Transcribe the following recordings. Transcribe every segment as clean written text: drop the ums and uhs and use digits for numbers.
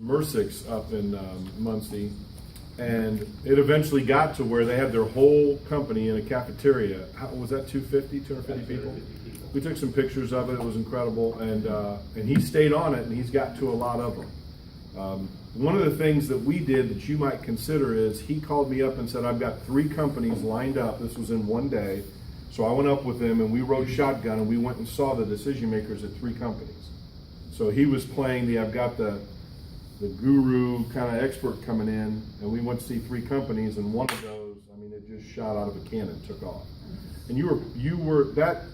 Mercix up in Muncie, and it eventually got to where they had their whole company in a cafeteria. How, was that 250 people? We took some pictures of it. It was incredible, and he stayed on it, and he's got to a lot of them. One of the things that we did that you might consider is he called me up and said, I've got 3 companies lined up. This was in one day. So I went up with him and we rode shotgun and we went and saw the decision makers at 3 companies. So he was playing I've got the guru kind of expert coming in, and we went to see 3 companies, and one of those, I mean, it just shot out of a cannon, took off. And you were that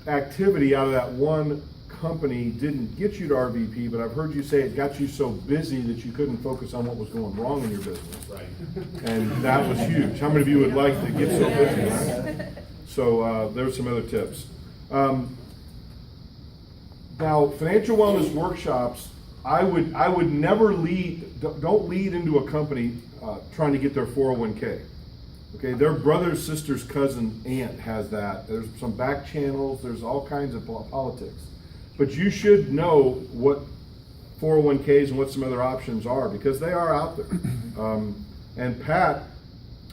activity out of that one company didn't get you to RVP, but I've heard you say it got you so busy that you couldn't focus on what was going wrong in your business. Right. And that was huge. How many of you would like to get so busy, right? So there's some other tips. Now, financial wellness workshops, I would never don't lead into a company trying to get their 401k. Okay, their brother, sister's cousin, aunt has that. There's some back channels, there's all kinds of politics. But you should know what 401ks and what some other options are, because they are out there. And Pat,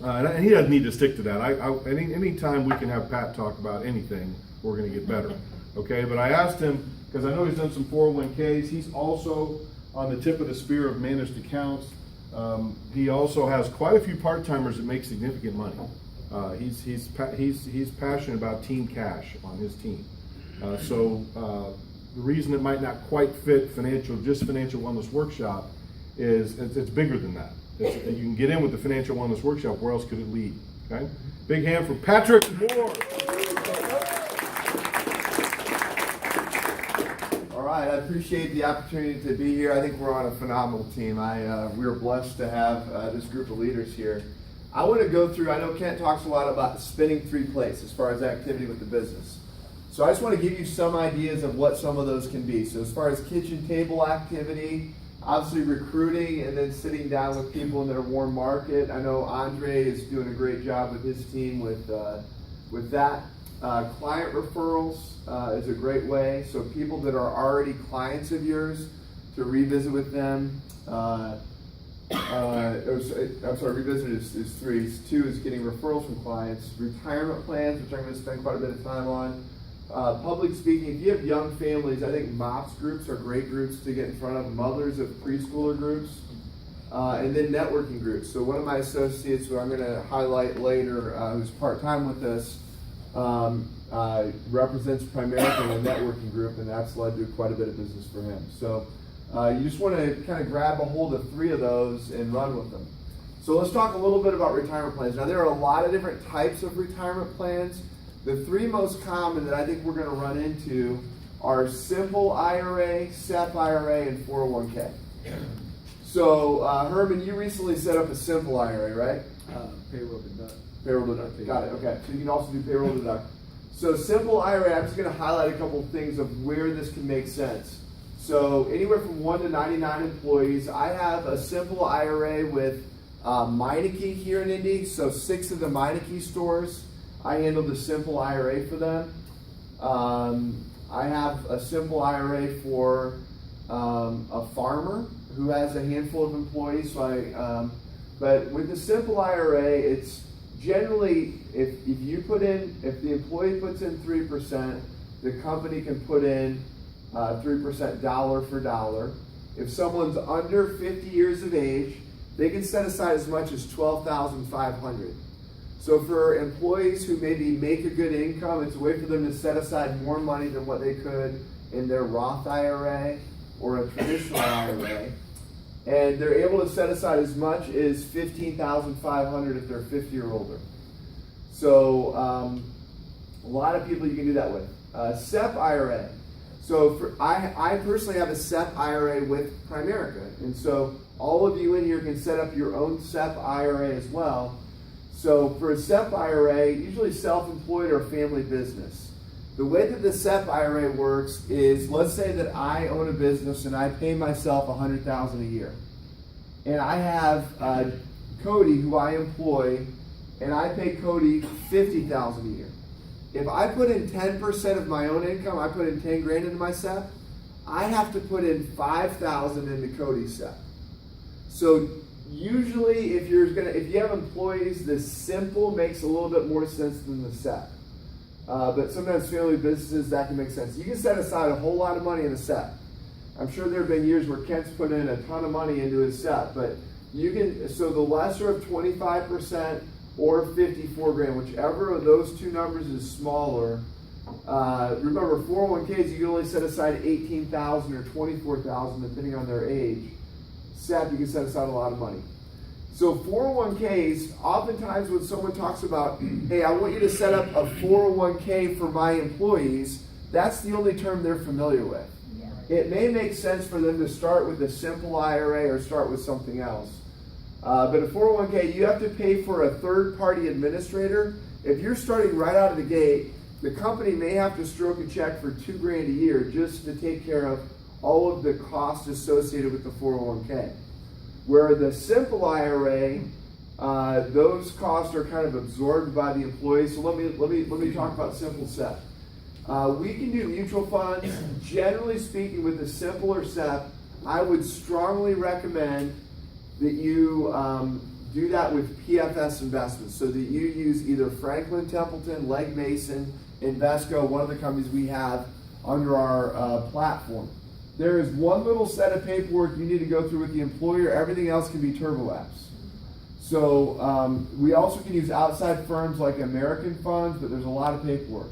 and he doesn't need to stick to that. Any time we can have Pat talk about anything, we're going to get better. Okay, but I asked him, because I know he's done some 401ks. He's also on the tip of the spear of managed accounts. He also has quite a few part-timers that make significant money. He's passionate about team cash on his team. So the reason it might not quite fit financial wellness workshop is it's bigger than that. You can get in with the financial wellness workshop. Where else could it lead? Okay. Big hand for Patrick Moor. All right, I appreciate the opportunity to be here. I think we're on a phenomenal team. We are blessed to have this group of leaders here. I want to go through, I know Kent talks a lot about spinning 3 plates as far as activity with the business. So I just want to give you some ideas of what some of those can be. So as far as kitchen table activity, obviously recruiting and then sitting down with people in their warm market. I know Andre is doing a great job with his team with that. Client referrals is a great way. So people that are already clients of yours, to revisit with them. Revisit is 3. 2 is getting referrals from clients. Retirement plans, which I'm going to spend quite a bit of time on. Public speaking. If you have young families, I think MOPS groups are great groups to get in front of. Mothers of preschooler groups. And then networking groups. So one of my associates, who I'm going to highlight later, who's part-time with us, represents Primerica in a networking group, and that's led to quite a bit of business for him. So you just want to kind of grab a hold of 3 of those and run with them. So let's talk a little bit about retirement plans. Now, there are a lot of different types of retirement plans. The 3 most common that I think we're going to run into are simple IRA, SEP IRA, and 401k. So Herman, you recently set up a simple IRA, right? Payroll deduct. Payroll deduct. Got it. Okay. So you can also do payroll deduct. So simple IRA, I'm just going to highlight a couple of things of where this can make sense. So anywhere from 1 to 99 employees. I have a simple IRA with Meineke here in Indy. So 6 of the Meineke stores, I handle the simple IRA for them. I have a simple IRA for a farmer who has a handful of employees. So but with the simple IRA, it's generally, if the employee puts in 3%, the company can put in 3% dollar for dollar. If someone's under 50 years of age, they can set aside as much as $12,500. So for employees who maybe make a good income, it's a way for them to set aside more money than what they could in their Roth IRA or a traditional IRA. And they're able to set aside as much as $15,500 if they're 50 or older. So a lot of people you can do that with. SEP IRA. So I personally have a SEP IRA with Primerica. And so all of you in here can set up your own SEP IRA as well. So for a SEP IRA, usually self-employed or family business. The way that the SEP IRA works is, let's say that I own a business and I pay myself $100,000 a year. And I have Cody, who I employ, and I pay Cody $50,000 a year. If I put in 10% of my own income, I put in 10 grand into my SEP, I have to put in 5,000 into Cody's SEP. So usually if you have employees, the simple makes a little bit more sense than the SEP. But sometimes family businesses, that can make sense. You can set aside a whole lot of money in a SEP. I'm sure there have been years where Kent's put in a ton of money into his SEP, but you can, so the lesser of 25% or 54 grand, whichever of those two numbers is smaller. Remember, 401ks, you can only set aside 18,000 or 24,000 depending on their age. SEP, you can set aside a lot of money. So 401ks, oftentimes when someone talks about, hey, I want you to set up a 401k for my employees, that's the only term they're familiar with. Yeah. It may make sense for them to start with a simple IRA or start with something else. But a 401k, you have to pay for a third-party administrator. If you're starting right out of the gate, the company may have to stroke a check for $2 grand a year just to take care of all of the costs associated with the 401k. Where the simple IRA, those costs are kind of absorbed by the employee. So let me talk about simple SEP. We can do mutual funds. Generally speaking, with a simpler SEP, I would strongly recommend that you do that with PFS investments, so that you use either Franklin Templeton, Legg Mason, Invesco, one of the companies we have under our platform. There is one little set of paperwork you need to go through with the employer. Everything else can be turbo apps. So we also can use outside firms like American Funds, but there's a lot of paperwork.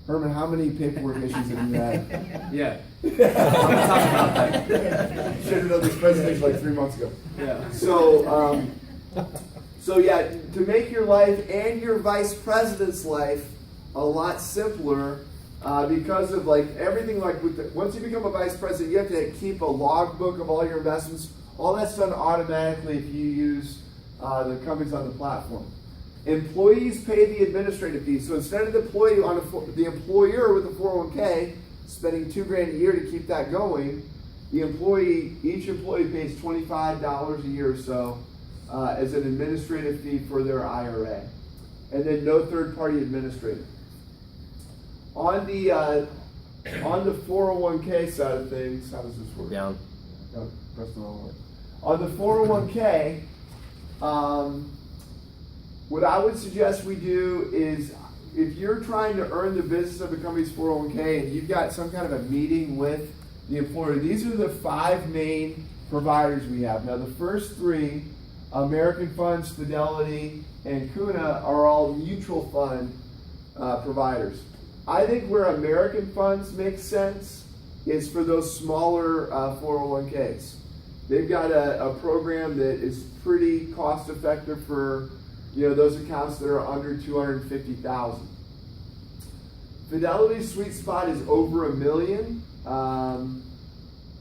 Herman, how many paperwork issues have you had? Yeah. I'm gonna talk about that. Should have done this presentation like 3 months ago. Yeah. So yeah, to make your life and your vice president's life a lot simpler, because of like everything, like once you become a vice president, you have to keep a logbook of all your investments. All that's done automatically if you use the companies on the platform. Employees pay the administrative fees. So instead of the employer with a 401k spending $2 grand a year to keep that going, each employee pays $25 a year or so as an administrative fee for their IRA, and then no third-party administrator. On the 401k side of things, how does this work? Down. No, press the wrong way. On the 401k, what I would suggest we do is, if you're trying to earn the business of a company's 401k and you've got some kind of a meeting with the employer, these are the 5 main providers we have. Now the first 3, American Funds, Fidelity, and Kuna, are all mutual fund providers. I think where American Funds makes sense is for those smaller 401ks. They've got a program that is pretty cost effective for those accounts that are under $250,000. Fidelity's sweet spot is over $1 million.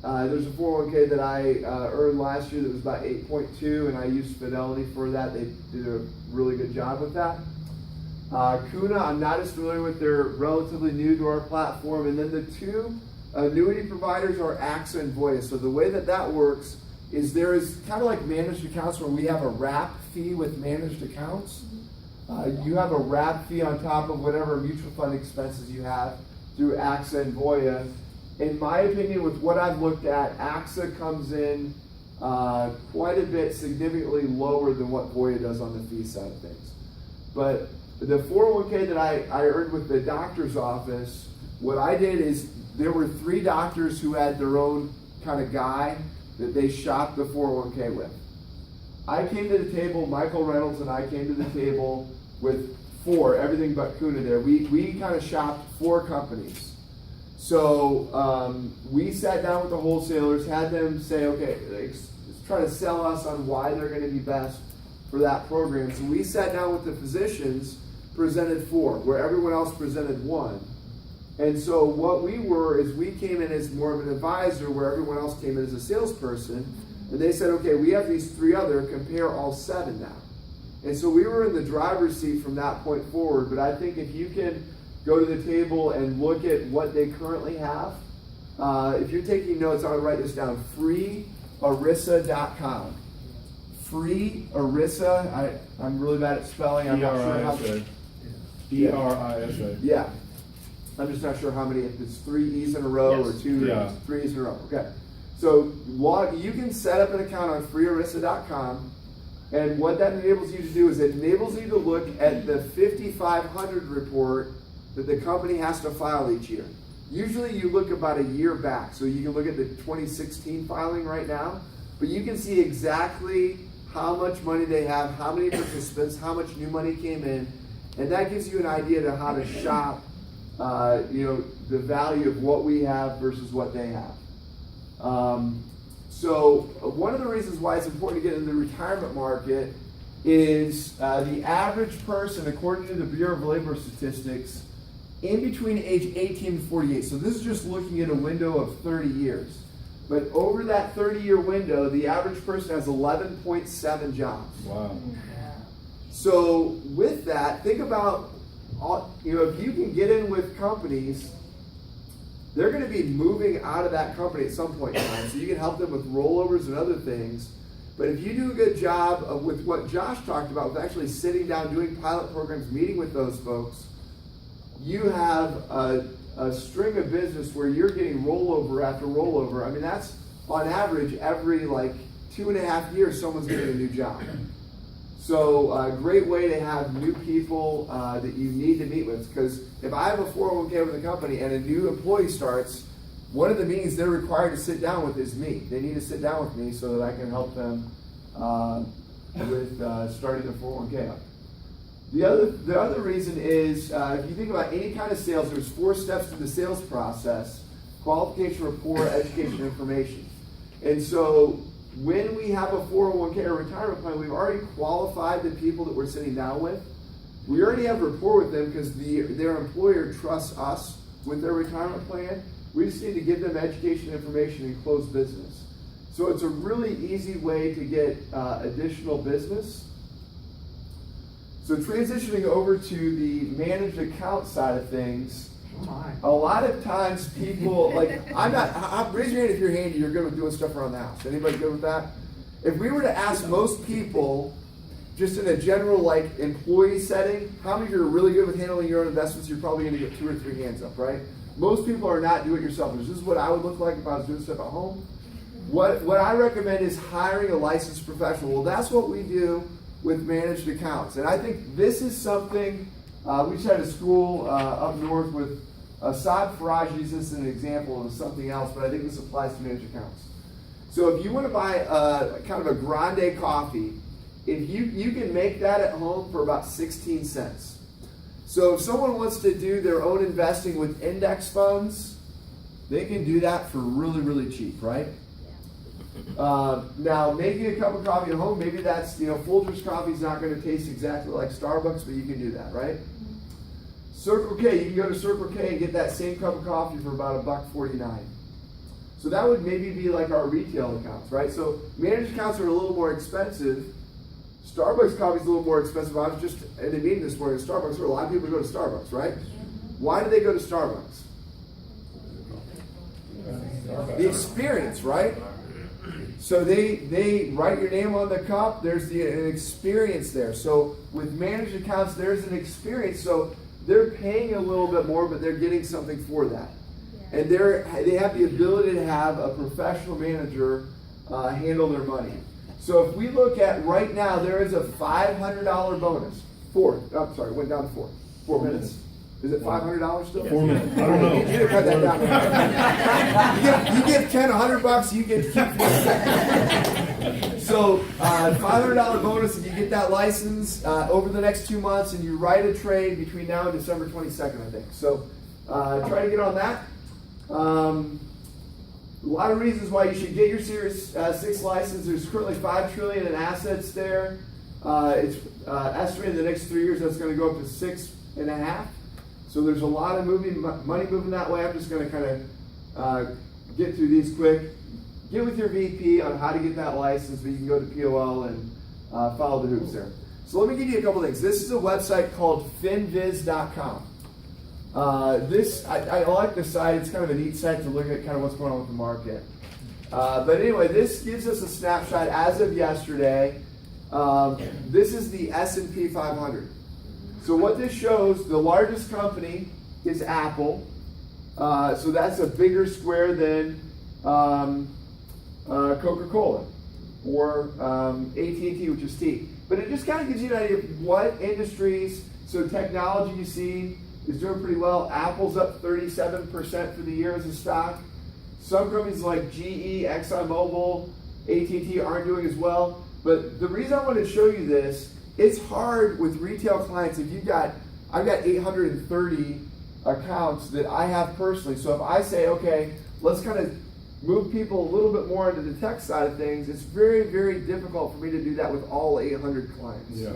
There's a 401k that I earned last year that was about 8.2, and I used Fidelity for that. They did a really good job with that. Kuna, I'm not as familiar with. They're relatively new to our platform. And then the 2 annuity providers are AXA and Voya. So the way that works is there is kind of like managed accounts where we have a wrap fee with managed accounts. You have a wrap fee on top of whatever mutual fund expenses you have through AXA and Voya. In my opinion, with what I've looked at, AXA comes in quite a bit significantly lower than what Voya does on the fee side of things. But the 401k that I earned with the doctor's office, what I did is there were 3 doctors who had their own kind of guy that they shopped the 401k with. I came to the table, Michael Reynolds and I came to the table with 4, everything but Kuna there. We kind of shopped 4 companies. So we sat down with the wholesalers, had them say, okay, let's try to sell us on why they're going to be best for that program. So we sat down with the physicians, presented 4, where everyone else presented 1. And so what we were is we came in as more of an advisor, where everyone else came in as a salesperson. And they said, okay, we have these 3 other, compare all 7 now. And so we were in the driver's seat from that point forward. But I think if you can go to the table and look at what they currently have, if you're taking notes, I would write this down: freearisa.com. Free Arisa. I'm really bad at spelling. I'm not sure how to. ERISA. Yeah. I'm just not sure how many, if it's 3 E's in a row or Yes. 2 Yeah. 3 E's in a row. Okay. So you can set up an account on freearista.com, and what that enables you to do is it enables you to look at the 5500 report that the company has to file each year. Usually you look about a year back, so you can look at the 2016 filing right now, but you can see exactly how much money they have, how many participants, how much new money came in, and that gives you an idea to how to shop, the value of what we have versus what they have. So one of the reasons why it's important to get into the retirement market is the average person, according to the Bureau of Labor Statistics, in between age 18 and 48. So this is just looking at a window of 30 years. But over that 30-year window, the average person has 11.7 jobs. Wow. So with that, think about, if you can get in with companies, they're going to be moving out of that company at some point in time. So you can help them with rollovers and other things. But if you do a good job with what Josh talked about, with actually sitting down, doing pilot programs, meeting with those folks, you have a string of business where you're getting rollover after rollover. I mean, that's on average every 2.5 years someone's getting a new job. So a great way to have new people that you need to meet with, because if I have a 401k with a company and a new employee starts, one of the meetings they're required to sit down with is me. They need to sit down with me so that I can help them with starting their 401k up. The other reason is, if you think about any kind of sales, there's 4 steps to the sales process: qualification, rapport, education, information. And so when we have a 401k or retirement plan, we've already qualified the people that we're sitting down with. We already have rapport with them because their employer trusts us with their retirement plan. We just need to give them education, information, and close business. So it's a really easy way to get additional business. So transitioning over to the managed account side of things, a lot of times people, raise your hand if you're handy, you're good with doing stuff around the house. Anybody good with that? If we were to ask most people, just in a general employee setting, how many of you are really good with handling your own investments, you're probably going to get 2 or 3 hands up, right? Most people are not do-it-yourselfers. This is what I would look like if I was doing stuff at home. What I recommend is hiring a licensed professional. Well, that's what we do with managed accounts. And I think this is something, we just had a school up north with Saad Faraj uses this as an example of something else, but I think this applies to managed accounts. So if you want to buy kind of a grande coffee, if you can make that at home for about 16 cents. So if someone wants to do their own investing with index funds, they can do that for really, really cheap, right? Now, making a cup of coffee at home, maybe that's, Folgers coffee is not going to taste exactly like Starbucks, but you can do that, right? Circle K, you can go to Circle K and get that same cup of coffee for about $1.49. So that would maybe be like our retail accounts, right? So managed accounts are a little more expensive. Starbucks coffee is a little more expensive. I was just in a meeting this morning at Starbucks, where a lot of people go to Starbucks, right? Why do they go to Starbucks? The experience, right? So they write your name on the cup. There's an experience there. So with managed accounts, there's an experience. So they're paying a little bit more, but they're getting something for that. And they have the ability to have a professional manager handle their money. So if we look at right now, there is a $500 bonus. Went down to 4. 4 minutes. Is it $500 still? 4 minutes. I don't know. You need to cut that down. you give 10 $100, you get to keep 4. So $500 bonus if you get that license over the next 2 months, and you write a trade between now and December 22nd, I think. So try to get on that. A lot of reasons why you should get your Series 6 license. There's currently $5 trillion in assets there. It's estimated in the next 3 years that's going to go up to 6.5. So there's a lot of money moving that way. I'm just going to kind of get through these quick. Get with your VP on how to get that license, but you can go to POL and follow the hoops there. So let me give you a couple things. This is a website called finviz.com. I like this site. It's kind of a neat site to look at kind of what's going on with the market. But anyway, this gives us a snapshot as of yesterday. This is the S&P 500. So what this shows, the largest company is Apple. So that's a bigger square than Coca-Cola or AT&T, which is T. But it just kind of gives you an idea of what industries. So technology, you see, is doing pretty well. Apple's up 37% for the year as a stock. Some companies like GE, ExxonMobil, AT&T aren't doing as well. But the reason I wanted to show you this, it's hard with retail clients. I've got 830 accounts that I have personally. So if I say, okay, let's kind of move people a little bit more into the tech side of things, it's very, very difficult for me to do that with all 800 clients. Yeah.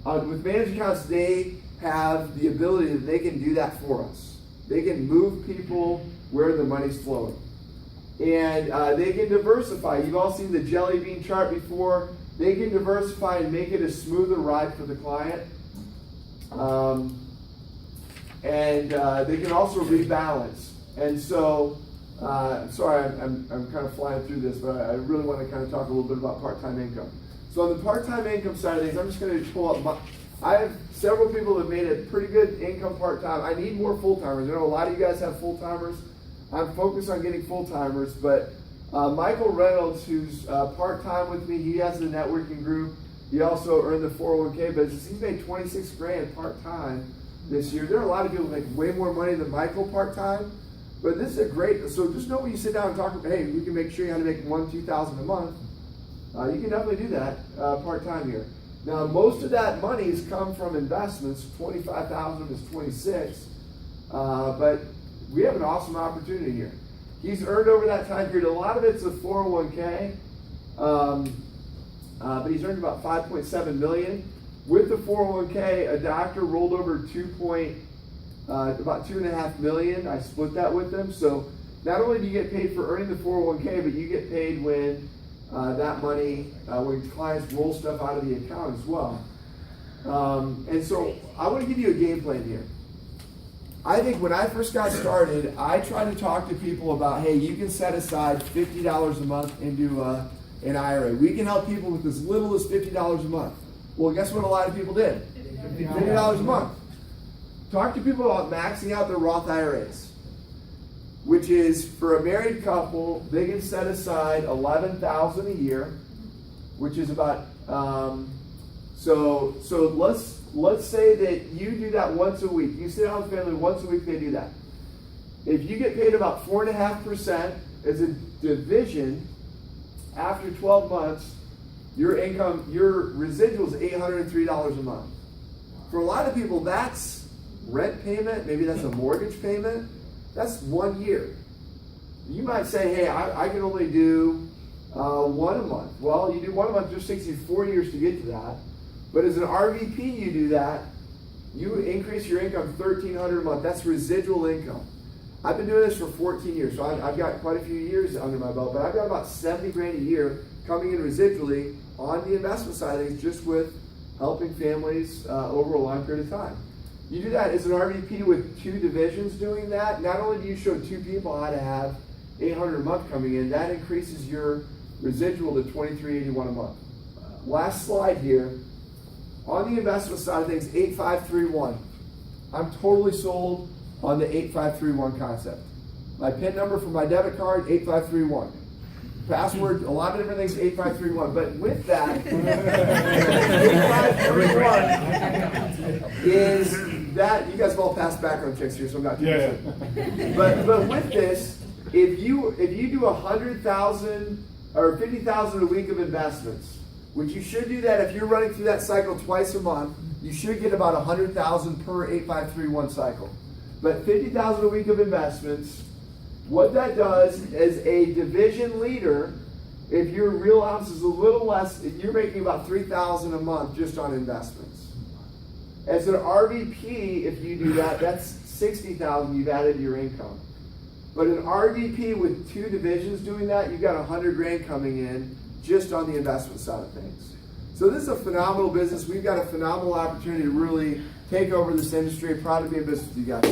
With managed accounts, they have the ability that they can do that for us. They can move people where the money's flowing. And they can diversify. You've all seen the jelly bean chart before. They can diversify and make it a smoother ride for the client. And they can also rebalance. And so, sorry, I'm kind of flying through this, but I really want to kind of talk a little bit about part-time income. So on the part-time income side of things, I'm just going to pull up I have several people that have made a pretty good income part-time. I need more full-timers. I know a lot of you guys have full-timers. I'm focused on getting full-timers, but Michael Reynolds, who's part-time with me, he has the networking group. He also earned the 401k business. He's made 26 grand part-time this year. There are a lot of people that make way more money than Michael part-time, but this is a great, so just know when you sit down and talk about, hey, we can make sure you how to make $2,000 a month. You can definitely do that part-time here. Now, most of that money has come from investments. 25,000 is 26, but we have an awesome opportunity here. He's earned over that time period. A lot of it's a 401k, but he's earned about $5.7 million. With the 401k, a doctor rolled over about $2.5 million. I split that with them. So not only do you get paid for earning the 401k, but you get paid when that money, when clients roll stuff out of the account as well. And so I want to give you a game plan here. I think when I first got started, I tried to talk to people about, hey, you can set aside $50 a month into an IRA. We can help people with as little as $50 a month. Well, guess what a lot of people did? $50 a month. Talk to people about maxing out their Roth IRAs, which is for a married couple, they can set aside $11,000 a year, which is about so let's say that you do that once a week. You sit down with family once a week, they do that. If you get paid about 4.5% as a division after 12 months, your income, your residual is $803 a month. For a lot of people, that's rent payment, maybe that's a mortgage payment. That's 1 year. You might say, hey, I can only do one a month. Well, you do one a month, just takes you 4 years to get to that. But as an RVP, you do that, you increase your income $1,300 a month. That's residual income. I've been doing this for 14 years, so I've got quite a few years under my belt, but I've got about 70 grand a year coming in residually on the investment side of things, just with helping families over a long period of time. You do that as an RVP with 2 divisions doing that. Not only do you show 2 people how to have $800 a month coming in, that increases your residual to $2,381 a month. Last slide here. On the investment side of things, 8531. I'm totally sold on the 8531 concept. My PIN number for my debit card, 8531. Password, a lot of different things, 8531. But with that, 8531 is that, you guys have all passed background checks here, so I'm not too concerned. But with this, if you do 100,000 or 50,000 a week of investments, which you should do that if you're running through that cycle twice a month, you should get about 100,000 per 8531 cycle. But 50,000 a week of investments, what that does as a division leader, if your real ounce is a little less, you're making about 3,000 a month just on investments. As an RVP, if you do that, that's 60,000 you've added to your income. But an RVP with 2 divisions doing that, you've got 100 grand coming in just on the investment side of things. So this is a phenomenal business. We've got a phenomenal opportunity to really take over this industry. Proud to be in business with you guys.